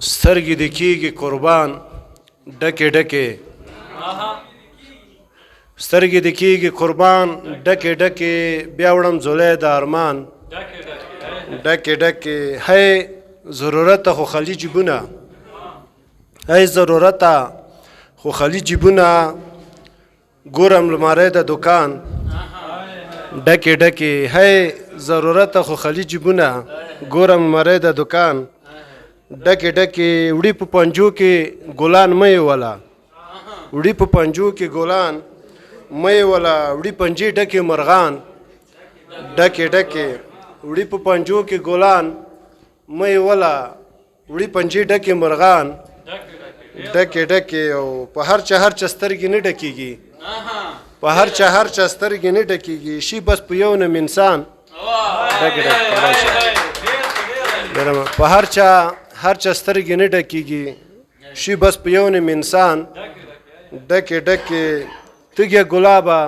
سترګې د کېږي قربان ډکې ډکې سترګې د کېږي قربان ډکې ډکې بیا وړم زولی د ارمان ډکې ډکې هی ضرورته خو خالي جیبونه هی ضرورته خو خالي جیبونه ګورم لماری د دکان ډکې ډکې هی ضرورته خو خالي جیبونه ګورم لمری د دکان ډکې ډکې وړي په پنجو کې ګلان مه یې وله وړي په پنجو کې ګلان مه یې وله وړي پنجې ډکې مرغان ډکې ډکې وړي په پنجو کې ګلان مه یې وله وړي پنجې ډکې مرغان ډکې ډکې او په هر چا سترګې نه ډکېږي په هر چا سترګې نه ډکېږي شي بس په یو نم انسان ډکې ډکې په هر چا سترګې نه ډکېږي شي بس په یو نم انسان ډکې ډکې تږیه ګلابه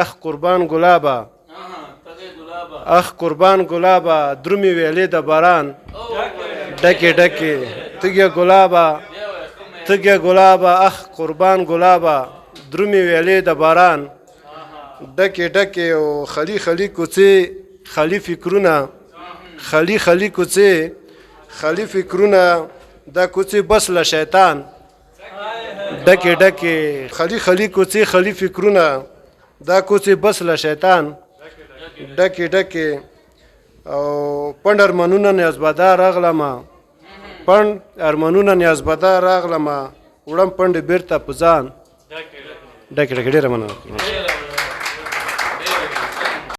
اخ قربان ګلابه اخ قربان ګلابه درومې ویلې د باران ډکې ډکې تږیه ګلابه اخ قربان ګلابه درومې ویلې د باران ډکې ډکې او خالي خالي کوڅې خالي فکرونه خالي کوڅې خالي فکرونه دا کوڅې بس له شیطان ډکې ډکې خالي کوڅې خالي فکرونه دا کوڅې بس له شیطان ډکې ډکې او پنډ ارمانونه نیازباده راغلمه پنډ ارمانونه نیازباده راغلمه وړم پنډې بېرته په ځان ډکې ډکې ډېره مننه